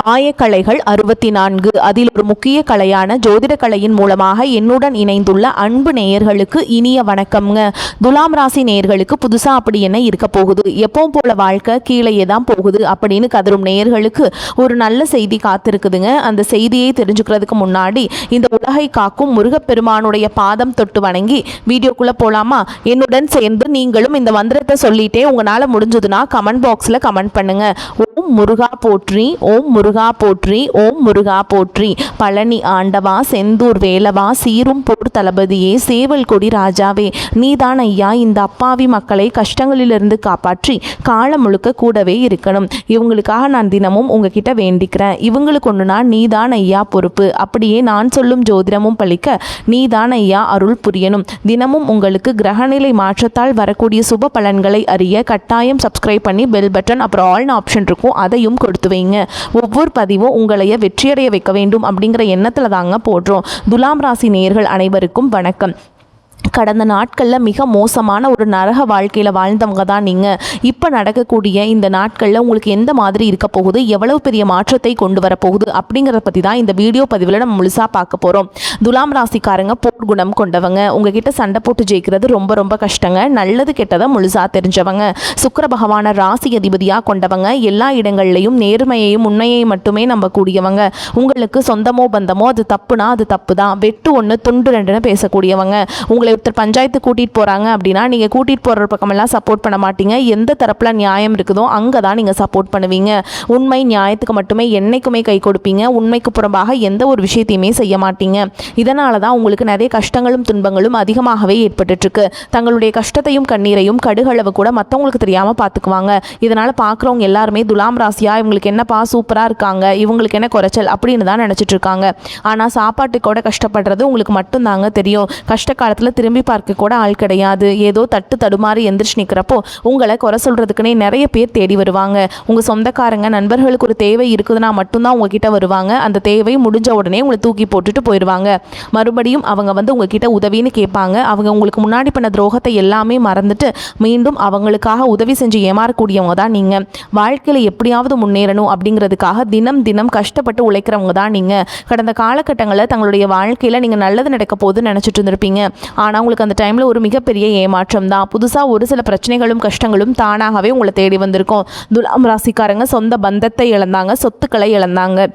ஆயக்கலைகள் 64 அதில் ஒரு முக்கிய கலையான ஜோதிட கலையின் மூலமாக என்னுடன் இணைந்துள்ள அன்பு நேயர்களுக்கு இனிய வணக்கம்ங்க. துலாம் ராசி நேயர்களுக்கு புதுசா அப்படி என்ன இருக்க போகுது, எப்பவும் போல வாழ்க்கை கீழே தான் போகுது அப்படின்னு கதரும் நேயர்களுக்கு ஒரு நல்ல செய்தி காத்திருக்குதுங்க. அந்த செய்தியை தெரிஞ்சுக்கிறதுக்கு முன்னாடி இந்த உலகை காக்கும் முருகப்பெருமானுடைய பாதம் தொட்டு வணங்கி வீடியோக்குள்ள போலாமா? என்னுடன் சேர்ந்து நீங்களும் இந்த மந்திரத்தை சொல்லிட்டே உங்களால முடிஞ்சதுன்னா கமெண்ட் பாக்ஸ்ல கமெண்ட் பண்ணுங்க. ஓம் முருகா போற்றி, ஓம் முருகா போற்றி, ஓம் முருகா போற்றி. பழனி ஆண்டவா, செந்தூர் வேலவா, சீரும் போர் தளபதியே, சேவல் கொடி ராஜாவே, நீதான் ஐயா இந்த அப்பாவி மக்களை கஷ்டங்களிலிருந்து காப்பாற்றி காலம் முழுக்க கூடவே இருக்கணும். இவங்களுக்காக நான் தினமும் உங்ககிட்ட வேண்டிக்கிறேன். இவங்களுக்கு ஒன்றுனா நீதான் ஐயா பொறுப்பு. அப்படியே நான் சொல்லும் ஜோதிடமும் பழிக்க நீதான் ஐயா அருள் புரியணும். தினமும் உங்களுக்கு கிரகநிலை மாற்றத்தால் வரக்கூடிய சுப பலன்களை அறிய கட்டாயம் சப்ஸ்கிரைப் பண்ணி பெல் பட்டன் அப்புறம் ஆல்னு ஆப்ஷன் இருக்கும், அதையும் கொடுத்து வைங்க. ஒவ்வொரு பதிவும் உங்களைய வெற்றியடைய வைக்க வேண்டும் அப்படிங்கிற எண்ணத்தில் தாங்க போடுறோம். துலாம் ராசி நேயர்கள் அனைவருக்கும் வணக்கம். கடந்த நாட்களில் மிக மோசமான ஒரு நரக வாழ்க்கையில் வாழ்ந்தவங்க தான் நீங்கள். இப்போ நடக்கக்கூடிய இந்த நாட்களில் உங்களுக்கு எந்த மாதிரி இருக்க போகுது, எவ்வளவு பெரிய மாற்றத்தை கொண்டு வரப்போகுது அப்படிங்கிறத பற்றி தான் இந்த வீடியோ பதிவில் நம்ம முழுசாக பார்க்க போகிறோம். துலாம் ராசிக்காரங்க போர் குணம் கொண்டவங்க. உங்ககிட்ட சண்டை போட்டு ஜெயிக்கிறது ரொம்ப ரொம்ப கஷ்டங்க. நல்லது கெட்டதை முழுசாக தெரிஞ்சவங்க. சுக்கிர பகவான ராசி அதிபதியாக கொண்டவங்க. எல்லா இடங்கள்லையும் நேர்மையையும் உண்மையையும் மட்டுமே நம்பக்கூடியவங்க. உங்களுக்கு சொந்தமோ பந்தமோ அது தப்புனா அது தப்பு தான், வெட்டு ஒன்று துண்டு ரெண்டுன்னு பேசக்கூடியவங்க. உங்களை ஒருத்தர் பஞ்சாயத்து கூட்டிகிட்டு போகிறாங்க அப்படின்னா நீங்கள் கூட்டிகிட்டு போகிற பக்கமெல்லாம் சப்போர்ட் பண்ண மாட்டீங்க. எந்த தரப்பில் நியாயம் இருக்குதோ அங்கே தான் நீங்கள் சப்போர்ட் பண்ணுவீங்க. உண்மை நியாயத்துக்கு மட்டுமே என்னைக்குமே கை கொடுப்பீங்க. உண்மைக்கு புறம்பாக எந்த ஒரு விஷயத்தையுமே செய்ய மாட்டீங்க. இதனால தான் உங்களுக்கு நிறைய கஷ்டங்களும் துன்பங்களும் அதிகமாகவே ஏற்பட்டுருக்கு. தங்களுடைய கஷ்டத்தையும் கண்ணீரையும் கடுகளவு கூட மற்றவங்களுக்கு தெரியாமல் பார்த்துக்குவாங்க. இதனால் பார்க்குறவங்க எல்லாருமே துலாம் ராசியா இவங்களுக்கு என்னப்பா சூப்பராக இருக்காங்க, இவங்களுக்கு என்ன குறைச்சல் அப்படின்னு தான் நினச்சிட்டு இருக்காங்க. ஆனால் சாப்பாட்டுக்கூட கஷ்டப்படுறது உங்களுக்கு மட்டும்தாங்க தெரியும். கஷ்ட காலத்தில் திரும்பி பார்க்க கூட ஆள் கிடையாது. ஏதோ தட்டு தடுமாறி எந்திரிச்சு நிற்கிறப்போ உங்களை குறை சொல்கிறதுக்குனே நிறைய பேர் தேடி வருவாங்க. உங்கள் சொந்தக்காரங்க நண்பர்களுக்கு ஒரு தேவை இருக்குதுன்னா மட்டும்தான் உங்ககிட்ட வருவாங்க. அந்த தேவை முடிஞ்ச உடனே உங்களை தூக்கி போட்டுட்டு போயிடுவாங்க. மறுபடியும் அவங்க வந்து உங்ககிட்ட உதவின்னு கேட்பாங்க. அவங்க உங்களுக்கு முன்னாடி பண்ண துரோகத்தை எல்லாமே மறந்துட்டு மீண்டும் அவங்களுக்காக உதவி செஞ்சு ஏமாறக்கூடியவங்க தான் நீங்கள். வாழ்க்கையில் எப்படியாவது முன்னேறணும் அப்படிங்கிறதுக்காக தினம் தினம் கஷ்டப்பட்டு உழைக்கிறவங்க தான் நீங்கள். கடந்த காலகட்டங்களில் தங்களுடைய வாழ்க்கையில் நீங்கள் நல்லது நடக்க போகுதுன்னு நினச்சிட்டு இருந்திருப்பீங்க. ஆனால் உங்களுக்கு அந்த டைமில் ஒரு மிகப்பெரிய ஏமாற்றம் தான். புதுசாக ஒரு சில பிரச்சனைகளும் கஷ்டங்களும் தானாகவே உங்களை தேடி வந்திருக்கும். துலாம் ராசிக்காரங்க சொந்த பந்தத்தை இழந்தாங்க, சொத்துக்களை இழந்தாங்க,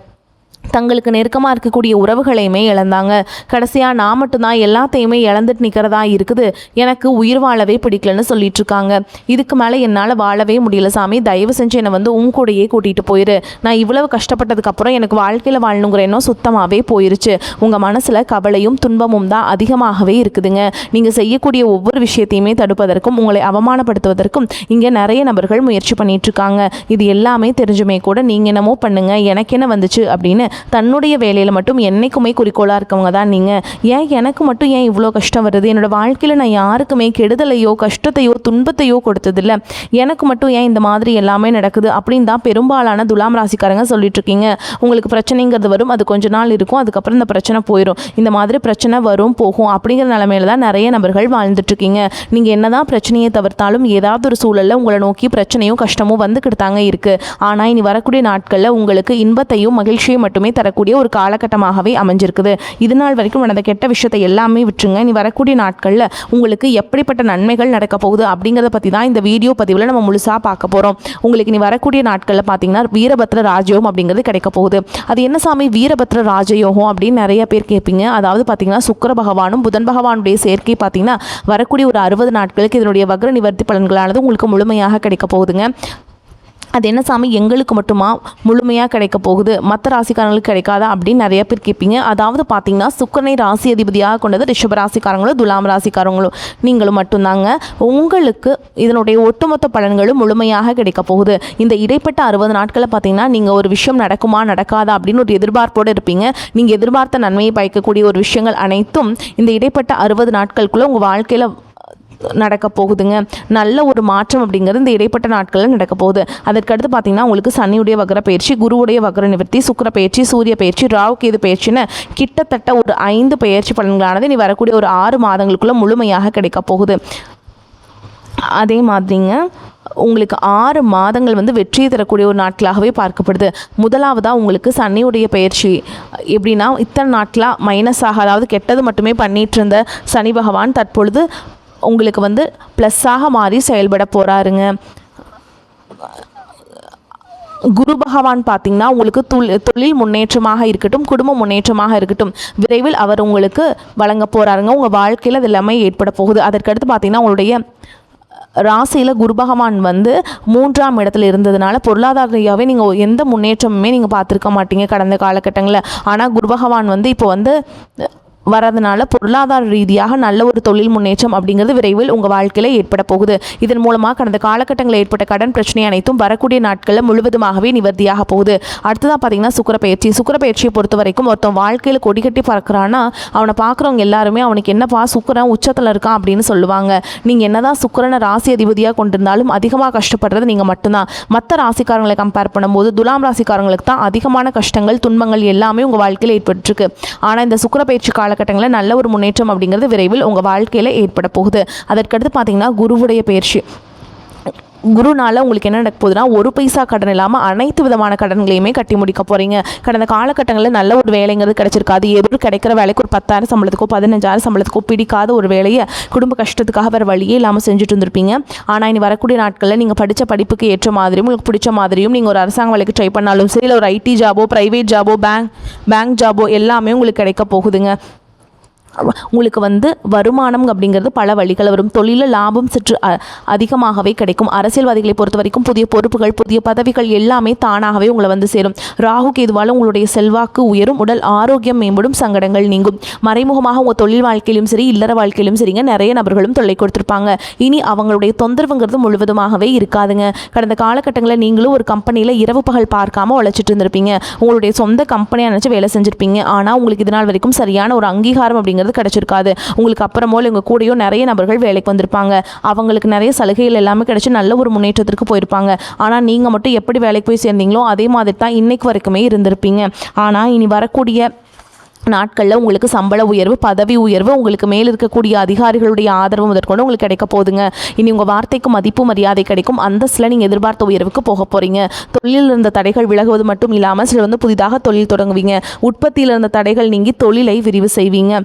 தங்களுக்கு நெருக்கமாக இருக்கக்கூடிய உறவுகளையுமே இழந்தாங்க. கடைசியாக நான் மட்டும்தான் எல்லாத்தையுமே இழந்துட்டு நிற்கிறதா இருக்குது, எனக்கு உயிர் வாழவே பிடிக்கலன்னு சொல்லிட்டு இருக்காங்க. இதுக்கு மேலே என்னால் வாழவே முடியல சாமி, தயவு செஞ்சு என்னை வந்து உன் கூடையே கூட்டிகிட்டு போயிரு. நான் இவ்வளவு கஷ்டப்பட்டதுக்கப்புறம் எனக்கு வாழ்க்கையில் வாழணுங்கிற எண்ணம் சுத்தமாகவே போயிருச்சு. உங்கள் மனசில் கவலையும் துன்பமும் தான் அதிகமாகவே இருக்குதுங்க. நீங்கள் செய்யக்கூடிய ஒவ்வொரு விஷயத்தையுமே தடுப்பதற்கும் உங்களை அவமானப்படுத்துவதற்கும் இங்கே நிறைய நபர்கள் முயற்சி பண்ணிட்டு இருக்காங்க. இது எல்லாமே தெரிஞ்சுமே கூட நீங்கள் என்னமோ பண்ணுங்க, எனக்கு என்ன வந்துச்சு அப்படின்னு தன்னுடைய வேலையில் மட்டும் என்னைக்குமே குறிக்கோளாக இருக்கவங்க தான் நீங்கள். ஏன் எனக்கு மட்டும் ஏன் இவ்வளோ கஷ்டம் வருது, என்னோடய வாழ்க்கையில் நான் யாருக்குமே கெடுதலையோ கஷ்டத்தையோ துன்பத்தையோ கொடுத்ததில்லை, எனக்கு மட்டும் ஏன் இந்த மாதிரி எல்லாமே நடக்குது அப்படின்னு தான் பெரும்பாலான துலாம் ராசிக்காரங்க சொல்லிட்டு இருக்கீங்க. உங்களுக்கு பிரச்சனைங்கிறது வரும், அது கொஞ்ச நாள் இருக்கும், அதுக்கப்புறம் இந்த பிரச்சனை போயிடும். இந்த மாதிரி பிரச்சனை வரும் போகும் அப்படிங்கிற நிலைமையில தான் நிறைய நபர்கள் வாழ்ந்துட்டுருக்கீங்க. நீங்கள் என்ன தான் பிரச்சனையை தவிர்த்தாலும் ஏதாவது ஒரு சூழலில் உங்களை நோக்கி பிரச்சனையும் கஷ்டமும் வந்துக்கிட்டு தாங்க இருக்குது. ஆனால் இனி வரக்கூடிய நாட்களில் உங்களுக்கு இன்பத்தையும் மகிழ்ச்சியும் மட்டுமே தரக்கூடிய ஒரு காலகட்டமாகவே அமைஞ்சிருக்குது. இது நாள் வரைக்கும் நடந்த கெட்ட விஷயத்தை எல்லாமே விட்டுருங்க. இனி வரக்கூடிய நாட்களில் உங்களுக்கு எப்படிப்பட்ட நன்மைகள் நடக்க போகுது அப்படிங்கிறத பற்றி தான் இந்த வீடியோ பதிவில் நம்ம முழுசாக பார்க்க போகிறோம். உங்களுக்கு இனி வரக்கூடிய நாட்களில் பார்த்தீங்கன்னா வீரபத்ர ராஜயோகம் அப்படிங்கிறது கிடைக்க போகுது. அது என்ன சாமி வீரபத்ர ராஜயோகம் அப்படின்னு நிறைய பேர் கேட்பீங்க. அதாவது பார்த்தீங்கன்னா சுக்கிர பகவானும் புதன் பகவானுடைய சேர்க்கை பார்த்தீங்கன்னா வரக்கூடிய ஒரு 60 நாட்களுக்கு இதனுடைய வக்ர நிவர்த்தி பலன்களானது உங்களுக்கு முழுமையாக கிடைக்க போகுதுங்க. அது என்ன சாமி எங்களுக்கு மட்டுமா முழுமையாக கிடைக்க போகுது, மற்ற ராசிக்காரங்களுக்கு கிடைக்காதா அப்படின்னு நிறைய பேர் கேட்பீங்க. அதாவது பார்த்தீங்கன்னா சுக்கிரனை ராசி அதிபதியாக கொண்டது ரிஷப ராசிக்காரங்களும் துலாம் ராசிக்காரங்களும் நீங்களும் மட்டும்தாங்க. உங்களுக்கு இதனுடைய ஒட்டுமொத்த பலன்களும் முழுமையாக கிடைக்க போகுது. இந்த இடைப்பட்ட 60 நாட்களில் பார்த்தீங்கன்னா நீங்கள் ஒரு விஷயம் நடக்குமா நடக்காதா அப்படின்னு ஒரு எதிர்பார்ப்போடு இருப்பீங்க. நீங்கள் எதிர்பார்த்த நன்மையை பயக்கக்கூடிய ஒரு விஷயங்கள் அனைத்தும் இந்த இடைப்பட்ட 60 நாட்களுக்குள்ளே உங்கள் வாழ்க்கையில் நடக்க போகுதுங்க. நல்ல ஒரு மாற்றம் அப்படிங்கிறது இந்த இடைப்பட்ட நாட்களில் நடக்க போகுது. அதற்கடுத்து பார்த்தீங்கன்னா உங்களுக்கு சனியுடைய வக்ர பயிற்சி, குருவுடைய வக்ர நிவர்த்தி, சுக்கிர பயிற்சி, சூரிய பயிற்சி, ராகு கேது பயிற்சின்னு கிட்டத்தட்ட ஒரு 5 பயிற்சி பலன்களானது இனி வரக்கூடிய ஒரு 6 மாதங்களுக்குள்ள முழுமையாக கிடைக்க போகுது. அதே மாதிரிங்க உங்களுக்கு 6 மாதங்கள் வந்து வெற்றியை தரக்கூடிய ஒரு நாட்களாகவே பார்க்கப்படுது. முதலாவதாக உங்களுக்கு சனியுடைய பயிற்சி எப்படின்னா, இத்தனை நாட்களாக மைனஸாக, அதாவது கெட்டது மட்டுமே பண்ணிகிட்டு இருந்த சனி பகவான் தற்பொழுது உங்களுக்கு வந்து ப்ளஸ்ஸாக மாறி செயல்பட போகிறாருங்க. குரு பகவான் பார்த்திங்கன்னா உங்களுக்கு தொழில் முன்னேற்றமாக இருக்கட்டும், குடும்ப முன்னேற்றமாக இருக்கட்டும், விரைவில் அவர் உங்களுக்கு வழங்க போகிறாருங்க. உங்கள் வாழ்க்கையில் அது எல்லாமே ஏற்பட போகுது. அதற்கடுத்து பார்த்திங்கன்னா உங்களுடைய ராசியில் குரு பகவான் வந்து 3ஆம் இடத்துல இருந்ததுனால பொருளாதார ரீதியாகவே நீங்கள் எந்த முன்னேற்றமுமே நீங்கள் பார்த்துருக்க மாட்டீங்க கடந்த காலகட்டங்களில். ஆனால் குரு பகவான் வந்து இப்போ வந்து வரதுனால பொருளாதார ரீதியாக நல்ல ஒரு தொழில் முன்னேற்றம் அப்படிங்கிறது விரைவில் உங்கள் வாழ்க்கையில் ஏற்பட போகுது. இதன் மூலமாக கடந்த காலகட்டங்களில் ஏற்பட்ட கடன் பிரச்சனை அனைத்தும் வரக்கூடிய நாட்களில் முழுவதுமாகவே நிவர்த்தியாக போகுது. அடுத்ததாக பார்த்தீங்கன்னா சுக்கிரப்பெயர்ச்சியை பொறுத்த வரைக்கும் ஒருத்தன் வாழ்க்கையில் கொடி கட்டி பறக்கிறான்னா அவனை பார்க்குறவங்க எல்லாருமே அவனுக்கு என்னப்பா சுக்கிரன் உச்சத்தில் இருக்கான் அப்படின்னு சொல்லுவாங்க. நீங்கள் என்னதான் சுக்கிரனை ராசி அதிபதியாக கொண்டிருந்தாலும் அதிகமாக கஷ்டப்படுறது நீங்கள் மட்டும்தான். மற்ற ராசிக்காரங்களை கம்பேர் பண்ணும்போது துலாம் ராசிக்காரங்களுக்கு தான் அதிகமான கஷ்டங்கள் துன்பங்கள் எல்லாமே உங்கள் வாழ்க்கையில் ஏற்பட்டுருக்கு. ஆனால் இந்த சுக்கிரப்பெயர்ச்சி காலகட்டங்களில் நல்ல ஒரு முன்னேற்றம் அப்படிங்கிறது விரைவில் உங்கள் வாழ்க்கையில் ஏற்பட போகுது. அதற்கடுத்து பார்த்தீங்கன்னா குருவுடைய பயிற்சி. குருனால உங்களுக்கு என்ன நடக்க போகுதுன்னா, ஒரு பைசா கடன் இல்லாமல் அனைத்து விதமான கடன்களையுமே கட்டி முடிக்க போகிறீங்க. கடந்த காலகட்டங்களில் நல்ல ஒரு வேலைங்கிறது கிடைச்சிருக்காது. ஏதோ கிடைக்கிற வேலைக்கு ஒரு 10,000 சம்பளத்துக்கோ 15,000 சம்பளத்துக்கோ பிடிக்காத ஒரு வேலையை குடும்ப கஷ்டத்துக்காக வேறு வழியே இல்லாமல் செஞ்சுட்டு இருந்திருப்பீங்க. ஆனால் இனி வரக்கூடிய நாட்களில் நீங்கள் படித்த படிப்புக்கு ஏற்ற மாதிரியும் உங்களுக்கு பிடிச்ச மாதிரியும் நீங்கள் ஒரு அரசாங்க வேலைக்கு ட்ரை பண்ணாலும் சரி, இல்லை ஒரு ஐடி ஜாபோ, ப்ரைவேட் ஜாபோ, பேங்க் ஜாபோ எல்லாமே உங்களுக்கு கிடைக்க போகுதுங்க. உங்களுக்கு வந்து வருமானம் அப்படிங்கிறது பல வழிகள் வரும். தொழிலில் லாபம் சற்று அதிகமாகவே கிடைக்கும். அரசியல்வாதிகளை பொறுத்த வரைக்கும் புதிய பொறுப்புகள், புதிய பதவிகள் எல்லாமே தானாகவே உங்களை வந்து சேரும். ராகு கேதுவால் உங்களுடைய செல்வாக்கு உயரும், உடல் ஆரோக்கியம் மேம்படும், சங்கடங்கள் நீங்கும். மறைமுகமாக உங்கள் தொழில் வாழ்க்கையிலும் சரி, இல்லற வாழ்க்கையிலும் சரிங்க, நிறைய நபர்களும் தொல்லை கொடுத்துருப்பாங்க. இனி அவங்களுடைய தொந்தரவுங்கிறது முழுவதுமாகவே இருக்காதுங்க. கடந்த காலகட்டங்களில் நீங்களும் ஒரு கம்பெனியில் இரவு பகல் பார்க்காம உழைச்சிட்டு இருந்திருப்பீங்க. உங்களுடைய சொந்த கம்பெனியாக நினச்சி வேலை செஞ்சுருப்பீங்க. ஆனால் உங்களுக்கு இதனால் வரைக்கும் சரியான ஒரு அங்கீகாரம் அப்படிங்கிறது கிடைச்சிருக்காது. உங்களுக்கு அப்புறமோ உங்க கூடயோ நிறைய நபர்கள் வேலைக்கு வந்திருப்பாங்க. அவங்களுக்கு நிறைய சலுகைகள் எல்லாமே கிடைச்சி நல்ல ஒரு முன்னேற்றத்திற்கு போயிருப்பாங்க. ஆனால் நீங்கள் மட்டும் எப்படி வேலைக்கு போய் சேர்ந்தீங்களோ அதே மாதிரி தான் இன்னைக்கு வரைக்குமே இருந்திருப்பீங்க. ஆனால் இனி வரக்கூடிய நாட்களில் உங்களுக்கு சம்பள உயர்வு, பதவி உயர்வு, உங்களுக்கு மேல் இருக்கக்கூடிய அதிகாரிகளுடைய ஆதரவு முதற்கொண்டு உங்களுக்கு கிடைக்க போகுதுங்க. இனி உங்கள் வார்த்தைக்கு மதிப்பு மரியாதை கிடைக்கும். அந்தஸ்தில் நீங்கள் எதிர்பார்த்த உயர்வுக்கு போக போகிறீங்க. தொழிலில் இருந்த தடைகள் விலகுவது மட்டும் இல்லாமல் சிலர் வந்து புதிதாக தொழில் தொடங்குவீங்க. உற்பத்தியில் இருந்த தடைகள் நீங்கி தொழிலை விரிவு செய்வீங்க.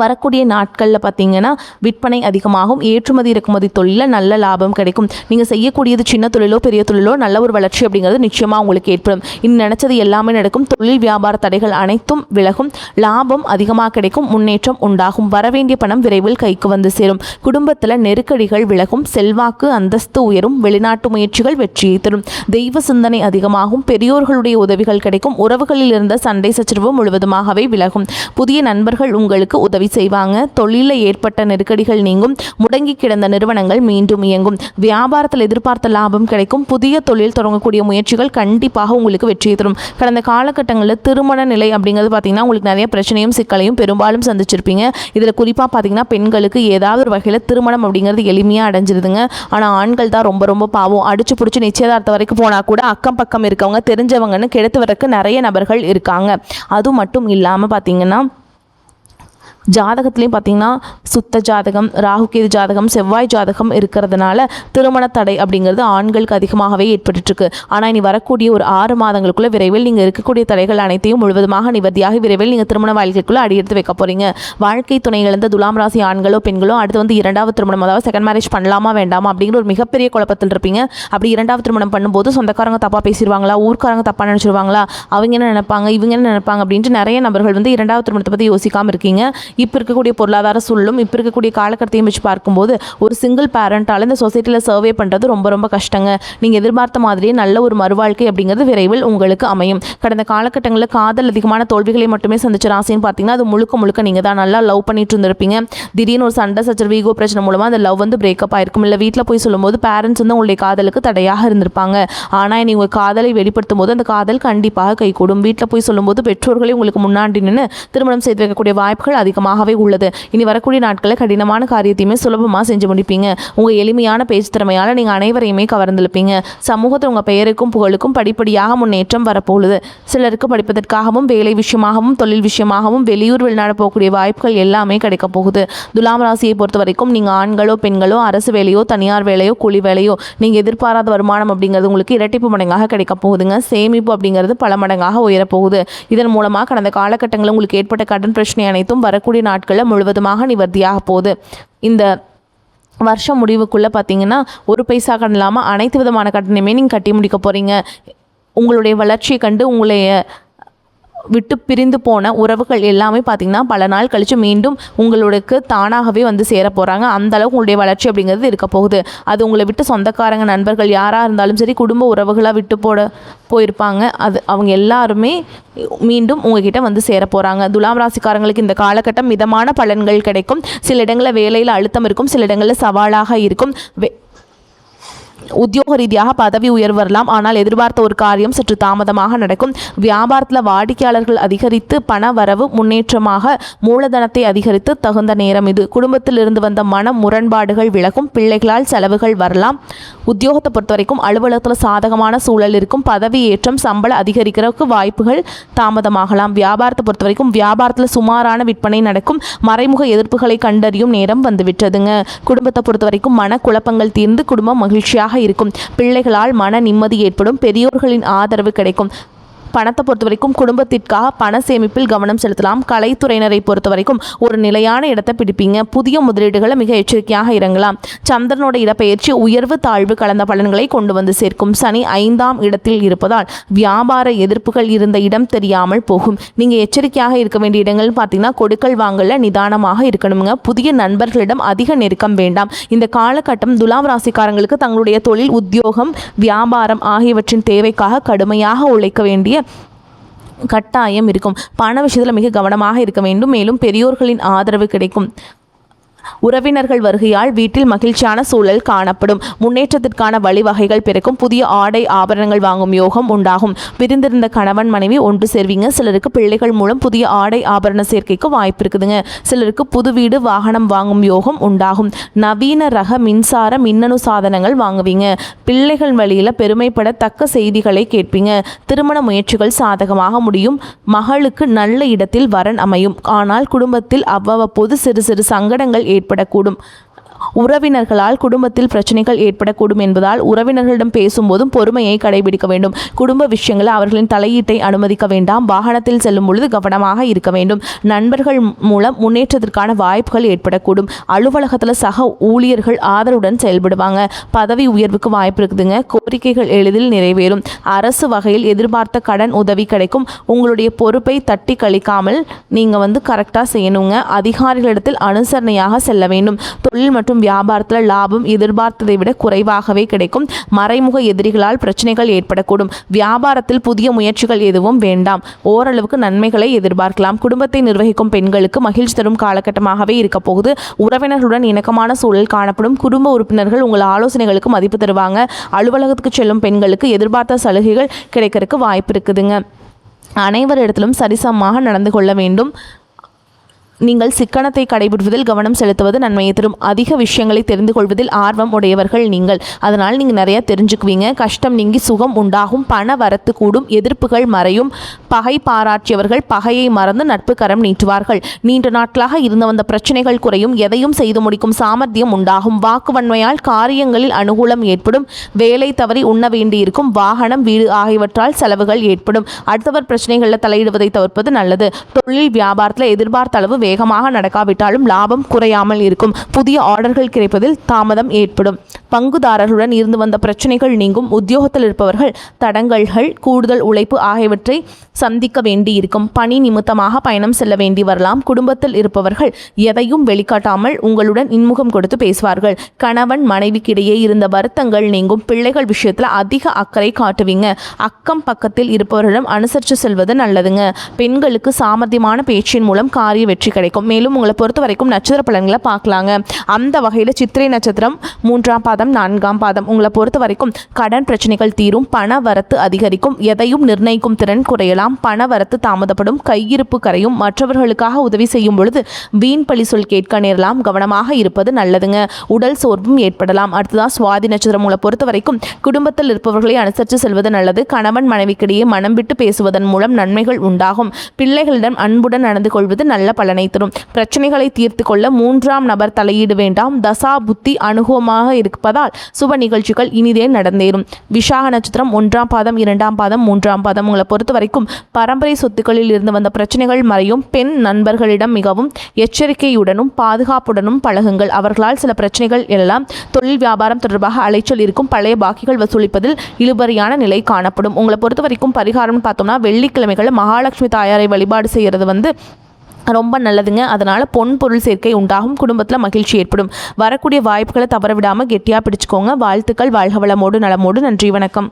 வரக்கூடிய நாட்களில் பார்த்தீங்கன்னா விற்பனை அதிகமாகும். ஏற்றுமதி இறக்குமதி தொழிலில் நல்ல லாபம் கிடைக்கும். நீங்கள் செய்யக்கூடியது சின்ன தொழிலோ பெரிய தொழிலோ நல்ல ஒரு வளர்ச்சி அப்படிங்கிறது நிச்சயமாக உங்களுக்கு ஏற்படும். இன்னும் நினச்சது எல்லாமே நடக்கும். தொழில் வியாபார தடைகள் அனைத்தும் விலகும். லாபம் அதிகமாக கிடைக்கும். முன்னேற்றம் உண்டாகும். வரவேண்டிய பணம் விரைவில் கைக்கு வந்து சேரும். குடும்பத்தில் நெருக்கடிகள் விலகும். செல்வாக்கு அந்தஸ்து உயரும். வெளிநாட்டு முயற்சிகள் வெற்றியை தரும். தெய்வ சிந்தனை அதிகமாகும். பெரியோர்களுடைய உதவிகள் கிடைக்கும். உறவுகளில் இருந்த சண்டை சச்சரவு முழுவதுமாகவே விலகும். புதிய நண்பர்கள் உங்களுக்கு உதவி செய்வாங்க. தொழிலில் ஏற்பட்ட நெருக்கடிகள் நீங்கும். முடங்கி கிடந்த நிறுவனங்கள் மீண்டும் இயங்கும். வியாபாரத்தில் எதிர்பார்த்த லாபம் கிடைக்கும். புதிய தொழில் தொடங்கக்கூடிய முயற்சிகள் கண்டிப்பாக உங்களுக்கு வெற்றியை தரும். கடந்த காலகட்டங்களில் திருமண நிலை அப்படிங்கிறது பார்த்தீங்கன்னா உங்களுக்கு நிறைய பிரச்சனையும் சிக்கலையும் பெரும்பாலும் சந்திச்சிருப்பீங்க. இதில் குறிப்பாக பார்த்தீங்கன்னா பெண்களுக்கு ஏதாவது ஒரு வகையில் திருமணம் அப்படிங்கிறது எளிமையாக அடைஞ்சிருதுங்க. ஆனால் ஆண்கள் தான் ரொம்ப ரொம்ப பாவம். அடிச்சு பிடிச்சி நிச்சயதார்த்தம் வரைக்கும் போனால் கூட அக்கம் பக்கம் இருக்கவங்க தெரிஞ்சவங்கன்னு கெடுத்து வரக்கு நிறைய நபர்கள் இருக்காங்க. அது மட்டும் இல்லாமல் பார்த்தீங்கன்னா ஜாதகத்துலேயும் பார்த்தீங்கன்னா சுத்த ஜாதகம், ராகுகேது ஜாதகம், செவ்வாய் ஜாதகம் இருக்கிறதுனால திருமண தடை அப்படிங்கிறது ஆண்களுக்கு அதிகமாகவே ஏற்பட்டுருக்கு. ஆனால் இனி வரக்கூடிய ஒரு 6 மாதங்களுக்குள்ளே விரைவில் நீங்கள் இருக்கக்கூடிய தடைகள் அனைத்தையும் முழுவதுமாக நிவர்த்தியாகி விரைவில் நீங்கள் திருமண வாழ்க்கைக்குள்ளே அடியெடுத்து வைக்க போகிறீங்க. வாழ்க்கை துணை இழந்த துலாம் ராசி ஆண்களோ பெண்களோ அடுத்து வந்து 2வது திருமணம், அதாவது செகண்ட் மேரேஜ் பண்ணலாமா வேண்டாமா அப்படிங்கிற ஒரு மிகப்பெரிய குழப்பத்தில் இருப்பீங்க. அப்படி 2வது திருமணம் பண்ணும்போது சொந்தக்காரங்க தப்பாக பேசிடுவாங்களா, ஊர்க்காரங்க தப்பாக நினச்சிருவாங்களா, அவங்க என்ன நினைப்பாங்க, இவங்க என்ன நினைப்பாங்க அப்படின்ட்டு நிறைய நபர்கள் வந்து 2வது திருமணத்தை பற்றி யோசிக்காமல் இருக்கீங்க. இப்போ இருக்கக்கூடிய பொருளாதார சூழலும் இப்போ இருக்கக்கூடிய காலகட்டத்தையும் வச்சு பார்க்கும்போது ஒரு சிங்கிள் பேரண்டால் இந்த சொசைட்டியில் சர்வே பண்ணுறது ரொம்ப ரொம்ப கஷ்டங்க. நீங்கள் எதிர்பார்த்த மாதிரியே நல்ல ஒரு மறுவாழ்க்கை அப்படிங்கிறது விரைவில் உங்களுக்கு அமையும். கடந்த காலகட்டங்களில் காதல் அதிகமான தோல்விகளை மட்டுமே சந்திச்ச ராசின்னு பார்த்தீங்கன்னா அது முழுக்க முழுக்க நீங்கள் தான் நல்லா லவ் பண்ணிட்டு இருந்திருப்பீங்க. திடீர்னு ஒரு சண்டை சச்சரவு, ஈகோ பிரச்சனை மூலமாக அந்த லவ் வந்து பிரேக்கப் ஆயிருக்கும். இல்லை வீட்டில் போய் சொல்லும்போது பேரண்ட்ஸ் வந்து உங்களுடைய காதலுக்கு தடையாக இருந்திருப்பாங்க. ஆனால் நீங்கள் உங்கள் காதலை வெளிப்படுத்தும் போது அந்த காதல் கண்டிப்பாக கைகூடும். வீட்டில் போய் சொல்லும்போது பெற்றோர்களே உங்களுக்கு முன்னாடி நின்று திருமணம் செய்து வைக்கக்கூடிய வாய்ப்புகள் அதிகமாக சாதகமாகவே உள்ளது. இனி வரக்கூடிய நாட்களில் கடினமான காரியத்தையுமே சுலபமாக செஞ்சு முடிப்பீங்க. உங்கள் எளிமையான பேச்சு திறமையால் நீங்கள் அனைவரையுமே கவர்ந்திருப்பீங்க. சமூகத்தில் உங்கள் பெயருக்கும் புகழுக்கும் படிப்படியாக முன்னேற்றம் வரப்போகுது. சிலருக்கு படிப்பதற்காகவும் வேலை விஷயமாகவும் தொழில் விஷயமாகவும் வெளியூர் வெளிநாடு போகக்கூடிய வாய்ப்புகள் எல்லாமே கிடைக்க போகுது. துலாம் ராசியை பொறுத்த வரைக்கும் நீங்கள் ஆண்களோ பெண்களோ அரசு வேலையோ தனியார் வேலையோ கூலி வேலையோ நீங்கள் எதிர்பாராத வருமானம் அப்படிங்கிறது உங்களுக்கு இரட்டிப்பு மடங்காக கிடைக்க போகுதுங்க. சேமிப்பு அப்படிங்கிறது பல மடங்காக உயரப்போகுது. இதன் மூலமாக கடந்த காலகட்டங்களில் உங்களுக்கு ஏற்பட்ட கடன் பிரச்சனை அனைத்தும் வரக்கூடிய நாட்களில் முழுவதுமாக நிவர்த்தியாக போகுது. இந்த வருஷம் முடிவுக்குள்ளே பார்த்தீங்கன்னா ஒரு பைசா கடன் இல்லாமல் அனைத்து விதமான கடனையுமே நீங்கள் கட்டி முடிக்க போகிறீங்க. உங்களுடைய வளர்ச்சியை கண்டு உங்களைய விட்டு பிரிந்து போன உறவுகள் எல்லாமே பார்த்திங்கன்னா பல நாள் கழித்து மீண்டும் உங்களுக்கு தானாகவே வந்து சேர போகிறாங்க. அந்தளவுக்கு உங்களுடைய வளர்ச்சி அப்படிங்கிறது இருக்க போகுது. அது உங்களை விட்டு சொந்தக்காரங்க நண்பர்கள் யாராக இருந்தாலும் சரி குடும்ப உறவுகளாக விட்டு போயிருப்பாங்க. அது அவங்க எல்லாருமே மீண்டும் உங்ககிட்ட வந்து சேர போகிறாங்க. துலாம் ராசிக்காரங்களுக்கு இந்த காலகட்டம் மிதமான பலன்கள் கிடைக்கும். சில இடங்களில் வேலையில் அழுத்தம் இருக்கும், சில இடங்களில் சவாலாக இருக்கும். உத்தியோக ரீதியாக பதவி உயர்வு வரலாம். ஆனால் எதிர்பார்த்த ஒரு காரியம் சற்று தாமதமாக நடக்கும். வியாபாரத்தில் வாடிக்கையாளர்கள் அதிகரித்து பண வரவு முன்னேற்றமாக மூலதனத்தை அதிகரித்து தகுந்த நேரம் இது. குடும்பத்தில் இருந்து வந்த மன முரண்பாடுகள் விலகும். பிள்ளைகளால் செலவுகள் வரலாம். உத்தியோகத்தை பொறுத்த வரைக்கும் அலுவலகத்தில் சாதகமான சூழல் இருக்கும். பதவி ஏற்றம் சம்பள அதிகரிக்கிறதுக்கு வாய்ப்புகள் தாமதமாகலாம். வியாபாரத்தை பொறுத்த வரைக்கும் வியாபாரத்தில் சுமாரான விற்பனை நடக்கும். மறைமுக எதிர்ப்புகளை கண்டறியும் நேரம் வந்துவிட்டதுங்க. குடும்பத்தை பொறுத்த வரைக்கும் மன குழப்பங்கள் தீர்ந்து குடும்பம் மகிழ்ச்சியாக இருக்கும். பிள்ளைகளால் மன நிம்மதி ஏற்படும். பெரியோர்களின் ஆதரவு கிடைக்கும். பணத்தை பொறுத்த வரைக்கும் குடும்பத்திற்காக பண சேமிப்பில் கவனம் செலுத்தலாம். கலைத்துறையினரை பொறுத்த வரைக்கும் ஒரு நிலையான இடத்தை பிடிப்பீங்க. புதிய முதலீடுகளை மிக எச்சரிக்கையாக இறங்கலாம். சந்திரனோட இடப்பெயர்ச்சி உயர்வு தாழ்வு கலந்த பலன்களை கொண்டு வந்து சேர்க்கும். சனி 5ஆம் இடத்தில் இருப்பதால் வியாபார எதிர்ப்புகள் இருந்த இடம் தெரியாமல் போகும். நீங்கள் எச்சரிக்கையாக இருக்க வேண்டிய இடங்கள் பார்த்தீங்கன்னா கொடுக்கல் வாங்கல நிதானமாக இருக்கணுங்க. புதிய நண்பர்களிடம் அதிக நெருக்கம் வேண்டாம். இந்த காலகட்டம் துலாம் ராசிக்காரங்களுக்கு தங்களுடைய தொழில் உத்தியோகம் வியாபாரம் ஆகியவற்றின் தேவைக்காக கடுமையாக உழைக்க வேண்டிய கட்டாயம் இருக்கும். பண விஷயத்தில் மிக கவனமாக இருக்க வேண்டும். மேலும் பெரியோர்களின் ஆதரவு கிடைக்கும். உறவினர்கள் வருகையால் வீட்டில் மகிழ்ச்சியான சூழல் காணப்படும். முன்னேற்றத்திற்கான வழிவகைகள் பிறக்கும். புதிய ஆடை ஆபரணங்கள் வாங்கும் யோகம் உண்டாகும். பிரிந்திருந்த கணவன் மனைவி ஒன்று சேர்வீங்க. சிலருக்கு பிள்ளைகள் மூலம் புதிய ஆடை ஆபரண சேர்க்கைக்கு வாய்ப்பு இருக்குதுங்க. சிலருக்கு புது வீடு வாகனம் வாங்கும் யோகம் உண்டாகும். நவீன ரக மின்சார மின்னணு சாதனங்கள் வாங்குவீங்க. பிள்ளைகள் வழியில் பெருமைப்படத்தக்க செய்திகளை கேட்பீங்க. திருமண முயற்சிகள் சாதகமாக முடியும். மகளுக்கு நல்ல இடத்தில் வரன் அமையும். ஆனால் குடும்பத்தில் அவ்வப்போது சிறு சிறு சங்கடங்கள் ஏற்படக்கூடும். உறவினர்களால் குடும்பத்தில் பிரச்சனைகள் ஏற்படக்கூடும் என்பதால் உறவினர்களிடம் பேசும்போதும் பொறுமையை கடைபிடிக்க வேண்டும். குடும்ப விஷயங்களில் அவர்களின் தலையீட்டை அனுமதிக்க வேண்டாம். வாகனத்தில் செல்லும் பொழுது கவனமாக இருக்க வேண்டும். நண்பர்கள் மூலம் முன்னேற்றத்திற்கான வாய்ப்புகள் ஏற்படக்கூடும். அலுவலகத்தில் சக ஊழியர்கள் ஆதரவுடன் செயல்படுவாங்க. பதவி உயர்வுக்கு வாய்ப்பு இருக்குதுங்க. கோரிக்கைகள் எளிதில் நிறைவேறும். அரசு வகையில் எதிர்பார்த்த கடன் உதவி கிடைக்கும். உங்களுடைய பொறுப்பை தட்டி கழிக்காமல் நீங்கள் கரெக்டாக செய்யணுங்க. அதிகாரிகளிடத்தில் அனுசரணையாக செல்ல வேண்டும். தொழில் மற்றும் வியாபாரத்தில் லாபம் எதிர்பார்த்ததை விட குறைவாகவே கிடைக்கும். மறைமுக எதிரிகளால் பிரச்சனைகள் ஏற்படக்கூடும். வியாபாரத்தில் புதிய முயற்சிகள் எதுவும் வேண்டாம். ஓரளவுக்கு நன்மைகளை எதிர்பார்க்கலாம். குடும்பத்தை நிர்வகிக்கும் பெண்களுக்கு மகிழ்ச்சி தரும் காலகட்டமாகவே இருக்க போகுது. உறவினர்களுடன் இணக்கமான சூழல் காணப்படும். குடும்ப உறுப்பினர்கள் உங்கள் ஆலோசனைகளுக்கு மதிப்பு தருவாங்க. அலுவலகத்துக்கு செல்லும் பெண்களுக்கு எதிர்பார்த்த சலுகைகள் கிடைக்கிறதுக்கு வாய்ப்பு இருக்குதுங்க. அனைவரிடத்திலும் சரிசமமாக நடந்து கொள்ள வேண்டும். நீங்கள் சிக்கனத்தை கடைபிடிப்பதில் கவனம் செலுத்துவது நன்மையை தரும். அதிக விஷயங்களை தெரிந்து கொள்வதில் ஆர்வம் உடையவர்கள் நீங்கள். அதனால் நீங்கள் நிறைய தெரிஞ்சுக்குவீங்க. கஷ்டம் நீங்கி சுகம் உண்டாகும். பண வரத்து கூடும். எதிர்ப்புகள் மறையும். பகை பாராட்டியவர்கள் பகையை மறந்து நட்பு கரம் நீட்டுவார்கள். நீண்ட நாட்களாக இருந்து வந்த பிரச்சனைகள் குறையும். எதையும் செய்து முடிக்கும் சாமர்த்தியம் உண்டாகும். வாக்குவன்மையால் காரியங்களில் அனுகூலம் ஏற்படும். வேலை தவறி உண்ண வேண்டியிருக்கும். வாகனம் வீடு ஆகியவற்றால் செலவுகள் ஏற்படும். அடுத்தவர் பிரச்சனைகளில் தலையிடுவதை தவிர்ப்பது நல்லது. தொழில் வியாபாரத்தில் எதிர்பார்த்த அளவு வேகமாக நடக்காவிட்டாலும் லாபம் குறையாமல் இருக்கும். புதிய ஆர்டர்கள் கிடைப்பதில் தாமதம் ஏற்படும். பங்குதாரர்களுடன் இருந்து வந்த பிரச்சனைகள் நீங்கும். உத்தியோகத்தில் இருப்பவர்கள் தடங்கல்கள் கூடுதல் உழைப்பு ஆகியவற்றை சந்திக்க வேண்டியிருக்கும். பணி நிமித்தமாக பயணம் செல்ல வேண்டி வரலாம். குடும்பத்தில் இருப்பவர்கள் எதையும் வெளிக்காட்டாமல் உங்களுடன் இன்முகம் கொடுத்து பேசுவார்கள். கணவன் மனைவிக்கிடையே இருந்த வருத்தங்கள் நீங்கும். பிள்ளைகள் விஷயத்தில் அதிக அக்கறை காட்டுவீங்க. அக்கம் பக்கத்தில் இருப்பவர்களிடம் அனுசரித்து செல்வது நல்லதுங்க. பெண்களுக்கு சாமர்த்தியமான பேச்சின் மூலம் காரிய வெற்றி கிடைக்கும். மேலும் உங்களை பொறுத்த வரைக்கும் நட்சத்திர பலன்களை பார்க்கலாங்க. அந்த வகையில் சித்திரை நட்சத்திரம் 3ஆம் பாதம் 4ஆம் பாதம் உங்களை பொறுத்த வரைக்கும் கடன் பிரச்சனைகள் தீரும், பண வரத்து அதிகரிக்கும், எதையும் நிர்ணயிக்கும் திறன் குறையலாம், பண வரத்து தாமதப்படும், கையிருப்பு கரையும், மற்றவர்களுக்காக உதவி செய்யும் பொழுது வீண் பழி சொல் கேட்க நேரலாம். கவனமாக இருப்பது நல்லதுங்க. உடல் சோர்வும் ஏற்படலாம். அடுத்ததான் சுவாதி நட்சத்திரம் உங்களை பொறுத்த வரைக்கும் குடும்பத்தில் இருப்பவர்களை அனுசரித்து செல்வது நல்லது. கணவன் மனைவிக்கிடையே மனம் விட்டு பேசுவதன் மூலம் நன்மைகள் உண்டாகும். பிள்ளைகளிடம் அன்புடன் நடந்து கொள்வது நல்ல பலனை தரும். பிரச்சனைகளை தீர்த்து கொள்ள 3ஆம் நபர் தலையீடு வேண்டாம். தசா புத்தி அனுகூலமாக இருப்பதால் சுப நிகழ்ச்சிகள் இனிதே நடந்தேறும். விசாக நட்சத்திரம் 1ஆம் பாதம் 2ஆம் பாதம் 3ஆம் பாதம் உங்களை பொறுத்த வரைக்கும் பரம்பரை சொத்துக்களில் இருந்து வந்த பிரச்சனைகள் மறையும். பெண் நண்பர்களிடம் மிகவும் எச்சரிக்கையுடனும் பாதுகாப்புடனும் பழகுங்கள். அவர்களால் சில பிரச்சனைகள் எல்லாம் தொழில் வியாபாரம் தொடர்பாக அலைச்சல் இருக்கும். பழைய பாக்கிகள் வசூலிப்பதில் இழுபறியான நிலை காணப்படும். உங்களை பொறுத்த வரைக்கும் பரிகாரம்னு பார்த்தோம்னா வெள்ளிக்கிழமைகளில் மகாலட்சுமி தாயாரை வழிபாடு செய்கிறது ரொம்ப நல்லதுங்க. அதனால் பொன் பொருள் சேர்க்கை உண்டாகும். குடும்பத்தில் மகிழ்ச்சி ஏற்படும். வரக்கூடிய வாய்ப்புகளை தவற விடாமல் கெட்டியாக பிடிச்சிக்கோங்க. வாழ்த்துக்கள். வாழ்க வளமோடு நலமோடு. நன்றி, வணக்கம்.